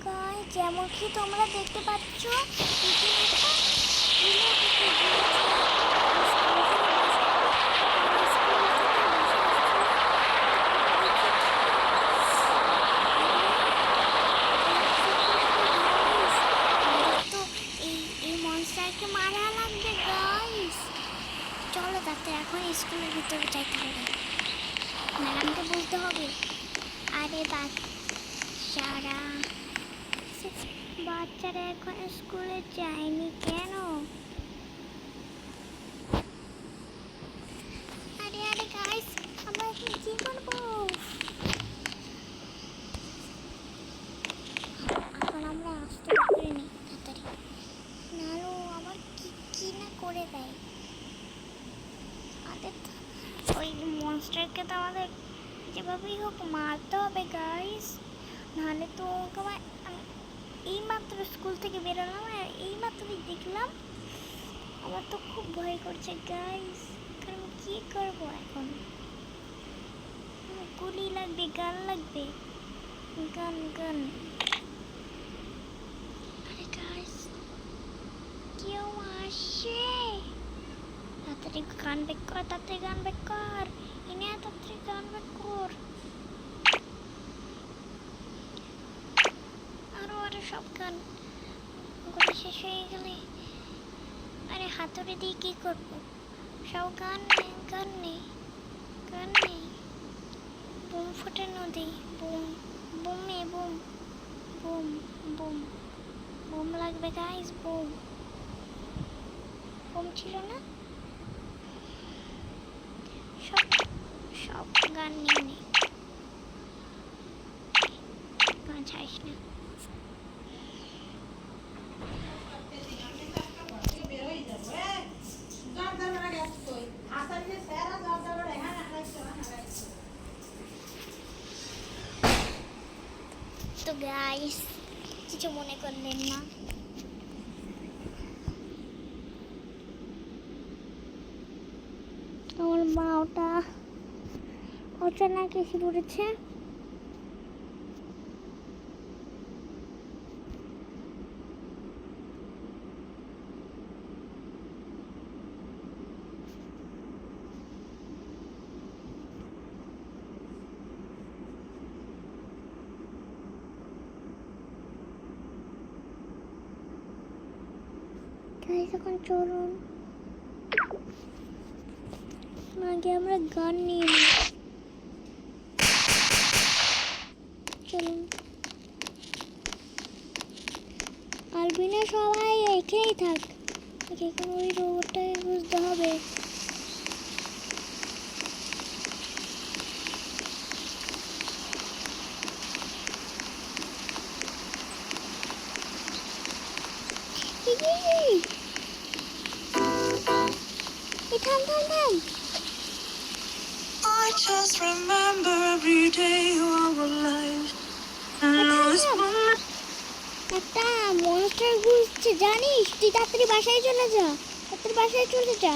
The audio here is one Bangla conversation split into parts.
গাইস যেমন কি তোমরা দেখতে পাচ্ছ এখানে একটা ইলো থেকে মনস্টারকে মারা লাগবে গাইস। চলো তাতে এখন স্কুলের ভিতরে যাইতে হবে, ম্যাডামকে বলতে হবে। আরে বাচ্চারা এখন স্কুলে যায়নি কেন? আরে আরে গাইস আমরা এখন কি করবো? এখন আমরা আসতে পারিনি তাড়াতাড়ি, নাহলে আবার কি না করে দেয়। ওই মনস্টারকে তো আমাদের যেভাবেই হোক মারতে হবে গাইস, নাহলে তো এইমাত্র স্কুল থেকে বেরোলাম আর এইমাত্রই দেখলাম। আমার তো খুব ভয় করছে গাইস, কারণ কি করবো এখন? গুলি লাগবে, গান লাগবে, গান গান। আরে গাইস কেউ আসে, তাড়াতাড়ি গান বেক কর, তাড়াতাড়ি গান বেক কর, এনে তাড়াতাড়ি গান বেক কর। আরো সব গান গুলো শেষ হয়ে গেলে আরে হাতুড়ি দিয়ে কি করবো? সব গান নেই, গান নেই, গান নেই। বুম ফুটানো দিই, বুম বুমে বুম বুম বুম বুম লাগবে গাইস, বুম বুম ছিল না? সব সব গান নিয়ে নে, গান ছাড়িস না। তো গাইস কিছু মনে করলেন না, আমার মা ওটা অচানক এসে পড়েছে। এখন চলুন আগে আমরা গান নিয়ে নিই, চলুন। আলবিনা সবাই এখানেই থাক, এখন ওই রোবটটাকে বুঝতে হবে। থাম থাম থাম। I just remember every day of our lives. একটা মনস্টার ঘুরছে জানিস? তুই তাড়াতাড়ি বাসায় চলে যা, তাড়াতাড়ি বাসায় চলে যা।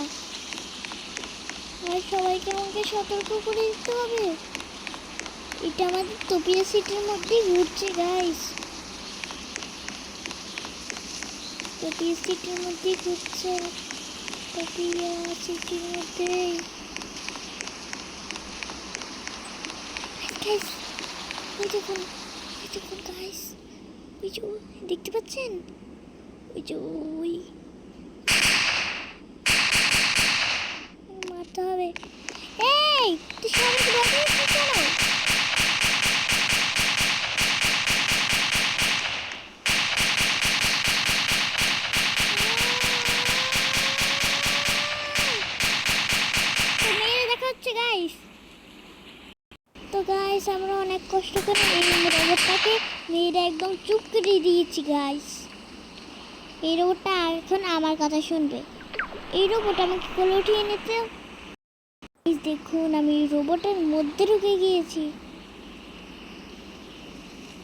আর সবাইকে আমাকে সতর্ক করে দিতে হবে। এটা আমাদের তপিয়া সিটির মধ্যেই ঘুরছে গাইস, তপিয়া সিটির মধ্যেই ঘুরছে, তপিয়া সিটির মধ্যেই। গাইস ওই দেখুন, ওই দেখুন গাইস, ওই যে দেখতে পাচ্ছেন, ওই যে ওই মারতে হবে। এই তুই সবাইকে বাঁচিয়েছিস কেন? তো গাইস আমরা অনেক কষ্ট করে এই রোবটটাকে মেয়েরা একদম চুপ করে দিয়েছি গাইস। এই রোবটটা এখন আমার কথা শুনবে। এই রোবট আমাকে কোলে উঠিয়ে নিতে, দেখুন আমি রোবটের মধ্যে ঢুকে গিয়েছি।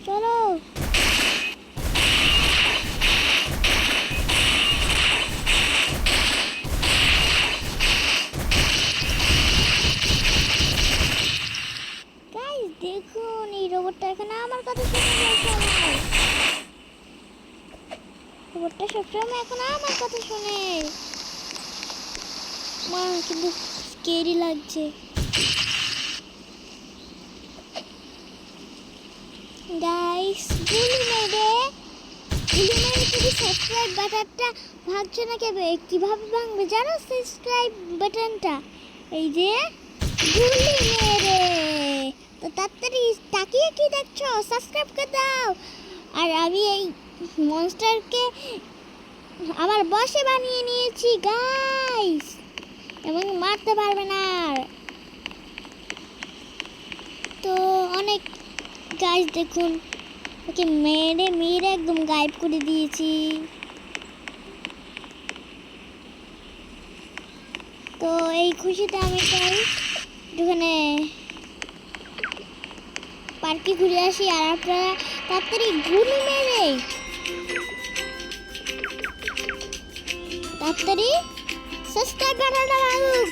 চলো দেখুন এই রোবটটা এখানে আমার কথা শুনে গেছে। কুকুরটা সবসময় এখন আমার কথা শুনে। মা কিন্তু স্কেরি লাগছে। গাইস গুলি মেরে তুমি সাবস্ক্রাইব বাটনটা ভাঙছো না কেবে? কিভাবে ভাঙবে জানো সাবস্ক্রাইব বাটনটা? এই যে গুলি মেরে। তো তাড়াতাড়ি তাকিয়ে কি দেখছো? সাবস্ক্রাইব করে দাও। আর আমি এই মনস্টারকে আমার বসে বানিয়ে নিয়েছি গাইস, এবং মারতে পারবে না আর। তো অনেক গাইস দেখুন, ওকে মেরে মেরে একদম গায়েব করে দিয়েছি। তো এই খুশিতে আমি চাই যেখানে পার্কে ঘুরে আসি। আর আপনারা তাড়াতাড়ি গুলি মেরে তাড়াতাড়ি সাবস্ক্রাইব বাটনটা বাজুক।